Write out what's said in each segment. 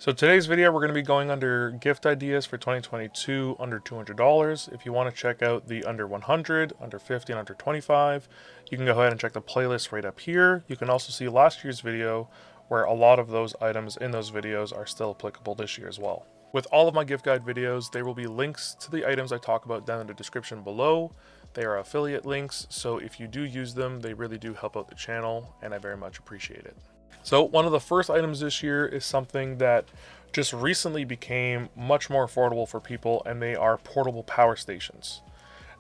So today's video, we're going to be going under gift ideas for 2022 under $200. If you want to check out the under 100, under 50, and under 25, you can go ahead and check the playlist right up here. You can also see last year's video where a lot of those items in those videos are still applicable this year as well. With all of my gift guide videos, there will be links to the items I talk about down in the description below. They are affiliate links, so if you do use them, they really do help out the channel, and I very much appreciate it. So one of the first items this year is something that just recently became much more affordable for people, and they are portable power stations.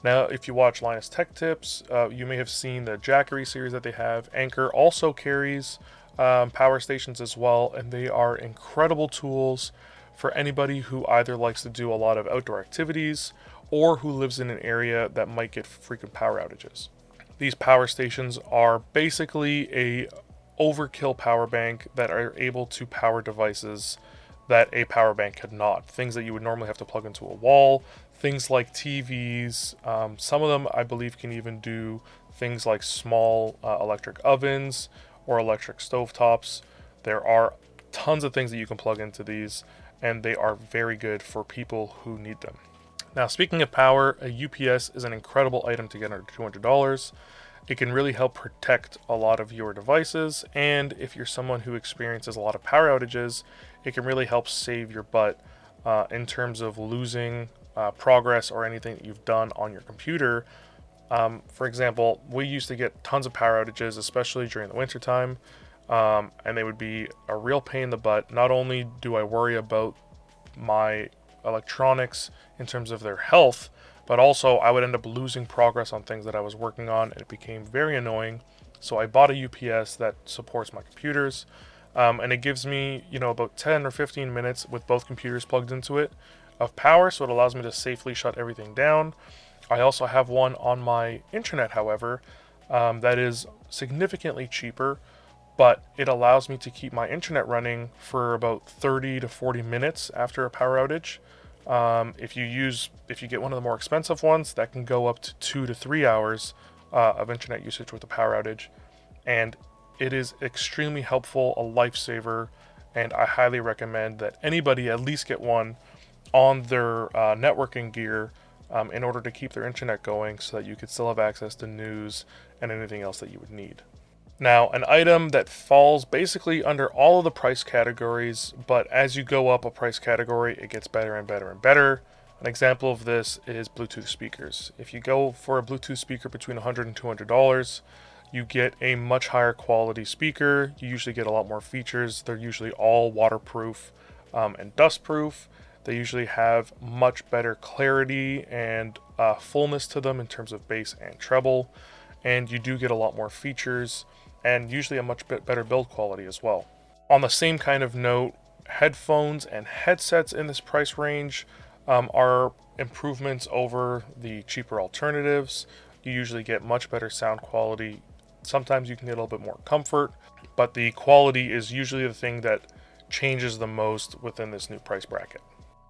Now, if you watch Linus Tech Tips, you may have seen the Jackery series that they have. Anchor also carries power stations as well, and they are incredible tools for anybody who either likes to do a lot of outdoor activities or who lives in an area that might get frequent power outages. These power stations are basically a overkill power bank that are able to power devices that a power bank could not. Things that you would normally have to plug into a wall, things like TVs. Some of them, I believe, can even do things like small electric ovens or electric stovetops. There are tons of things that you can plug into these, and they are very good for people who need them. Now, speaking of power, a UPS is an incredible item to get under $200. It can really help protect a lot of your devices, and if you're someone who experiences a lot of power outages, it can really help save your butt in terms of losing progress or anything that you've done on your computer. For example, we used to get tons of power outages, especially during the wintertime, and they would be a real pain in the butt. Not only do I worry about my electronics in terms of their health, but also I would end up losing progress on things that I was working on, and it became very annoying. So I bought a UPS that supports my computers, and it gives me, about 10 or 15 minutes with both computers plugged into it of power, so it allows me to safely shut everything down. I also have one on my internet, however, that is significantly cheaper, but it allows me to keep my internet running for about 30 to 40 minutes after a power outage. If you get one of the more expensive ones, that can go up to 2 to 3 hours of internet usage with a power outage, and it is extremely helpful, a lifesaver, and I highly recommend that anybody at least get one on their networking gear in order to keep their internet going, so that you could still have access to news and anything else that you would need. Now, an item that falls basically under all of the price categories, but as you go up a price category, it gets better and better and better. An example of this is Bluetooth speakers. If you go for a Bluetooth speaker between $100 and $200, you get a much higher quality speaker. You usually get a lot more features. They're usually all waterproof and dustproof. They usually have much better clarity and fullness to them in terms of bass and treble, and you do get a lot more features and usually a much better build quality as well. On the same kind of note, headphones and headsets in this price range are improvements over the cheaper alternatives. You usually get much better sound quality. Sometimes you can get a little bit more comfort, but the quality is usually the thing that changes the most within this new price bracket.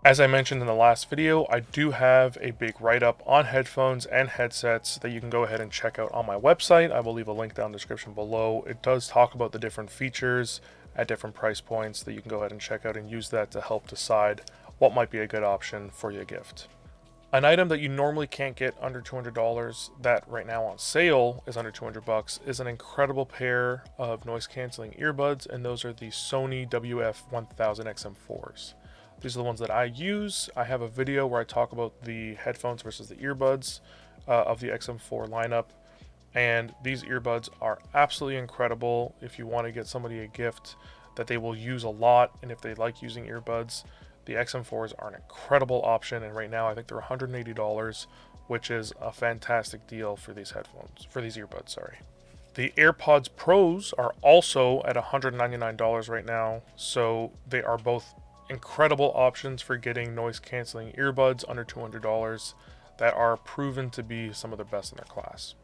As I mentioned in the last video, I do have a big write-up on headphones and headsets that you can go ahead and check out on my website. I will leave a link down in the description below. It does talk about the different features at different price points that you can go ahead and check out and use that to help decide what might be a good option for your gift. An item that you normally can't get under $200 that right now on sale is under $200 is an incredible pair of noise canceling earbuds, and those are the Sony WF-1000 XM4s. These are the ones that I use. I have a video where I talk about the headphones versus the earbuds of the XM4 lineup. And these earbuds are absolutely incredible if you want to get somebody a gift that they will use a lot. And if they like using earbuds, the XM4s are an incredible option. And right now I think they're $180, which is a fantastic deal for these earbuds, sorry. The AirPods Pros are also at $199 right now. So they are both incredible options for getting noise canceling earbuds under $200 that are proven to be some of the best in their class.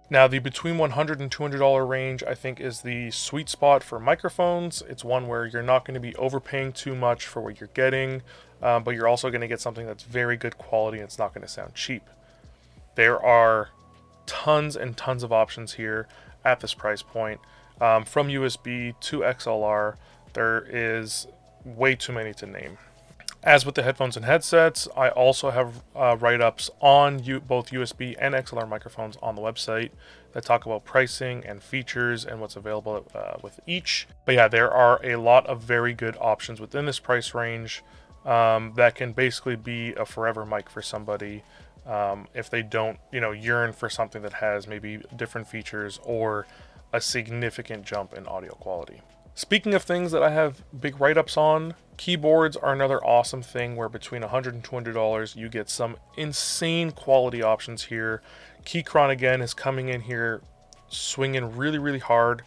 Now, the between $100 and $200 range, I think, is the sweet spot for microphones. It's one where you're not going to be overpaying too much for what you're getting, but you're also going to get something that's very good quality and it's not going to sound cheap. There are tons and tons of options here at this price point. From USB to XLR, there is way too many to name. As with the headphones and headsets, I also have write-ups on both USB and XLR microphones on the website that talk about pricing and features and what's available with each. But yeah, there are a lot of very good options within this price range that can basically be a forever mic for somebody if they don't, yearn for something that has maybe different features or a significant jump in audio quality. Speaking of things that I have big write-ups on, keyboards are another awesome thing where between $100 and $200 you get some insane quality options here. Keychron again is coming in here swinging really, really hard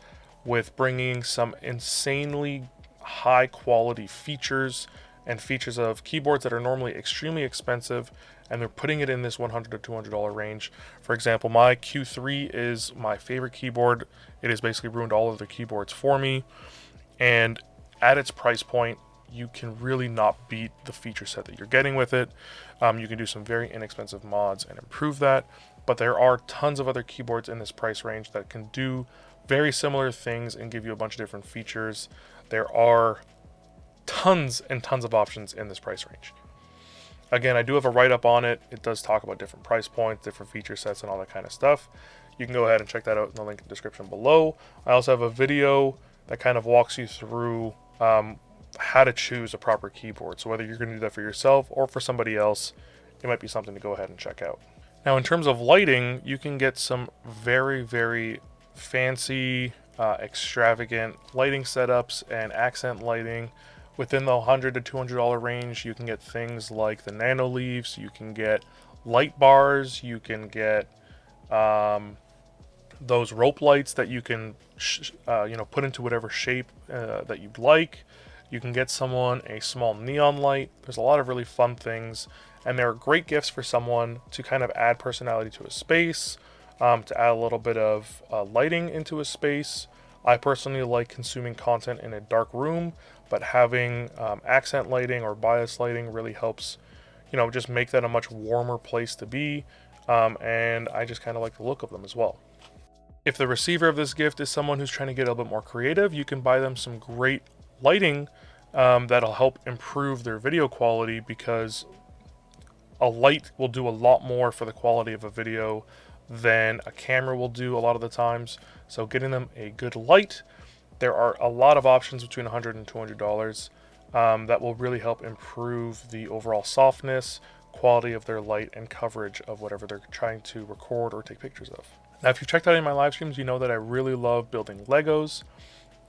with bringing some insanely high quality features and features of keyboards that are normally extremely expensive, and they're putting it in this $100 to $200 range. For example, my Q3 is my favorite keyboard. It has basically ruined all of the keyboards for me, and at its price point, you can really not beat the feature set that you're getting with it. You can do some very inexpensive mods and improve that, but there are tons of other keyboards in this price range that can do very similar things and give you a bunch of different features. There are tons and tons of options in this price range. Again, I do have a write-up on it. It does talk about different price points, different feature sets, and all that kind of stuff. You can go ahead and check that out in the link in the description below. I also have a video that kind of walks you through how to choose a proper keyboard. So whether you're going to do that for yourself or for somebody else, it might be something to go ahead and check out. Now, in terms of lighting, you can get some very, very fancy, extravagant lighting setups and accent lighting. Within the $100 to $200 range, you can get things like the nano leaves, you can get light bars, you can get those rope lights that you can put into whatever shape that you'd like. You can get someone a small neon light. There's a lot of really fun things, and they're great gifts for someone to kind of add personality to a space, to add a little bit of lighting into a space. I personally like consuming content in a dark room, but having accent lighting or bias lighting really helps, just make that a much warmer place to be, and I just kind of like the look of them as well. If the receiver of this gift is someone who's trying to get a little bit more creative, you can buy them some great lighting that'll help improve their video quality, because a light will do a lot more for the quality of a video than a camera will do a lot of the times. So getting them a good light, there are a lot of options between $100 and $200 that will really help improve the overall softness, quality of their light, and coverage of whatever they're trying to record or take pictures of. Now, if you've checked out any of my live streams, you know that I really love building Legos,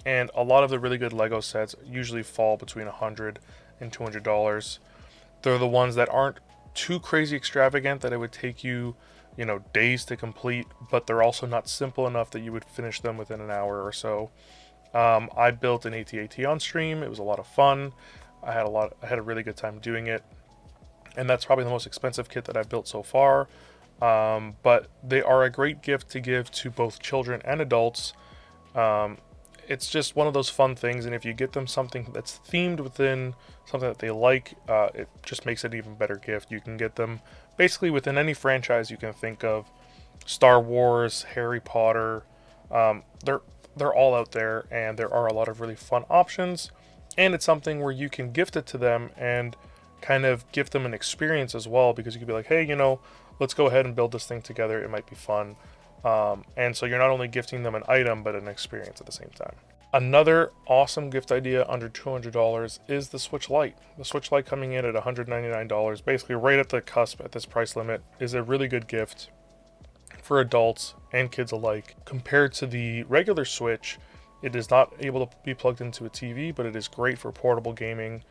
and a lot of the really good Lego sets usually fall between $100 and $200. They're the ones that aren't too crazy extravagant that it would take you, days to complete, but they're also not simple enough that you would finish them within an hour or so. I built an AT-AT on stream. It was a lot of fun. I had a really good time doing it, and that's probably the most expensive kit that I've built so far. But they are a great gift to give to both children and adults. It's just one of those fun things, and if you get them something that's themed within something that they like, it just makes it an even better gift. You can get them basically within any franchise you can think of. Star Wars, Harry Potter, they're all out there, and there are a lot of really fun options, and it's something where you can gift it to them and kind of give them an experience as well, because you could be like, hey, let's go ahead and build this thing together. It might be fun. And so you're not only gifting them an item, but an experience at the same time. Another awesome gift idea under $200 is the Switch Lite. The Switch Lite coming in at $199, basically right at the cusp at this price limit, is a really good gift for adults and kids alike. Compared to the regular Switch, it is not able to be plugged into a TV, but it is great for portable gaming.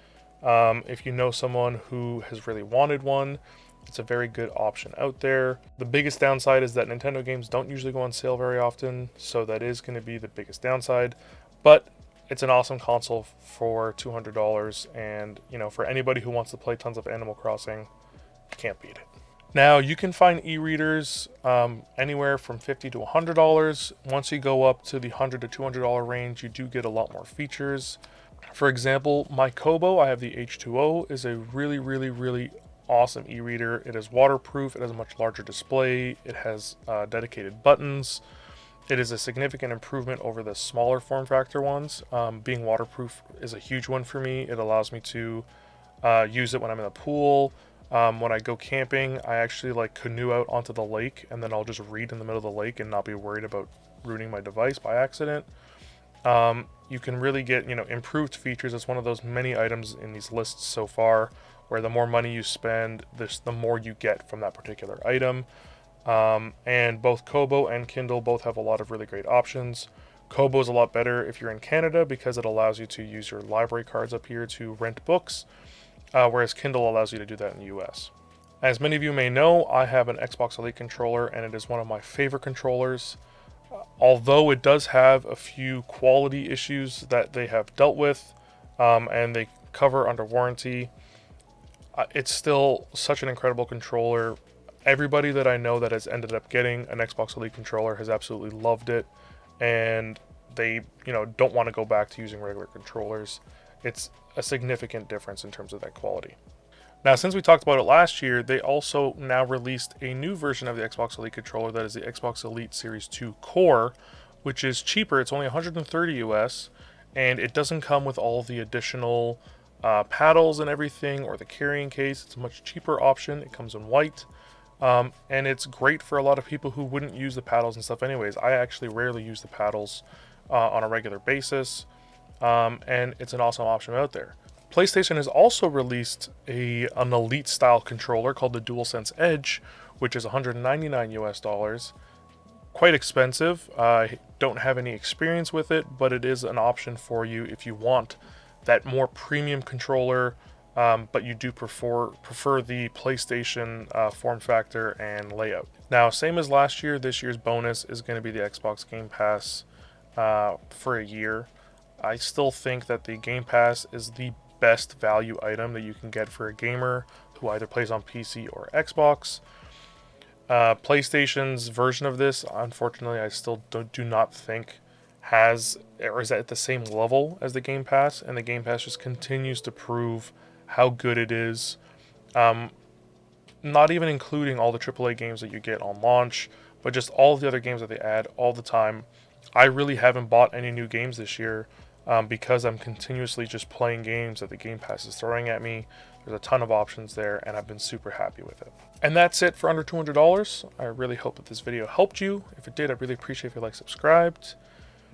If you know someone who has really wanted one, it's a very good option out there. The biggest downside is that Nintendo games don't usually go on sale very often, so that is going to be the biggest downside. But it's an awesome console for $200, and for anybody who wants to play tons of Animal Crossing, you can't beat it. Now, you can find e-readers anywhere from $50 to $100. Once you go up to the $100 to $200 range, you do get a lot more features. For example, my Kobo, I have the H2O, is a really, really, really awesome e-reader. It is waterproof, it has a much larger display, it has dedicated buttons, It is a significant improvement over the smaller form factor ones. Being waterproof is a huge one for me. It allows me to use it when I'm in the pool. When I go camping, I actually like canoe out onto the lake, and then I'll just read in the middle of the lake and not be worried about ruining my device by accident. You can really get, improved features. It's one of those many items in these lists so far where the more money you spend, the more you get from that particular item. And both Kobo and Kindle both have a lot of really great options. Kobo is a lot better if you're in Canada because it allows you to use your library cards up here to rent books, whereas Kindle allows you to do that in the US. As many of you may know, I have an Xbox Elite controller, and it is one of my favorite controllers. Although it does have a few quality issues that they have dealt with, and they cover under warranty, it's still such an incredible controller. Everybody that I know that has ended up getting an Xbox Elite controller has absolutely loved it, and they, don't want to go back to using regular controllers. It's a significant difference in terms of that quality. Now, since we talked about it last year, they also now released a new version of the Xbox Elite controller that is the Xbox Elite Series 2 Core, which is cheaper. It's only 130 US, and it doesn't come with all the additional paddles and everything, or the carrying case. It's a much cheaper option. It comes in white, and it's great for a lot of people who wouldn't use the paddles and stuff anyways. I actually rarely use the paddles on a regular basis, and it's an awesome option out there. PlayStation has also released an Elite style controller called the DualSense Edge, which is 199 US dollars. Quite expensive. I don't have any experience with it, but it is an option for you if you want that more premium controller, but you do prefer the PlayStation form factor and layout. Now, same as last year, this year's bonus is going to be the Xbox Game Pass for a year. I still think that the Game Pass is the best value item that you can get for a gamer who either plays on PC or Xbox. PlayStation's version of this, unfortunately, I still do not think has, or is at the same level as the Game Pass, and the Game Pass just continues to prove how good it is. Not even including all the AAA games that you get on launch, but just all the other games that they add all the time. I really haven't bought any new games this year, because I'm continuously just playing games that the Game Pass is throwing at me. There's a ton of options there, and I've been super happy with it. And that's it for under $200. I really hope that this video helped you. If it did, I'd really appreciate if you subscribed.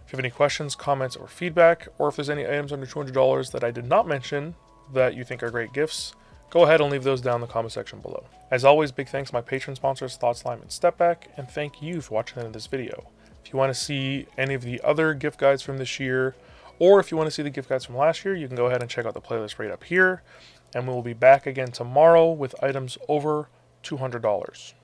If you have any questions, comments, or feedback, or if there's any items under $200 that I did not mention that you think are great gifts, go ahead and leave those down in the comment section below. As always, big thanks to my patron sponsors, Thought Slime and Stepback, and thank you for watching the end of this video. If you want to see any of the other gift guides from this year, or if you want to see the gift guides from last year, you can go ahead and check out the playlist right up here. And we will be back again tomorrow with items over $200.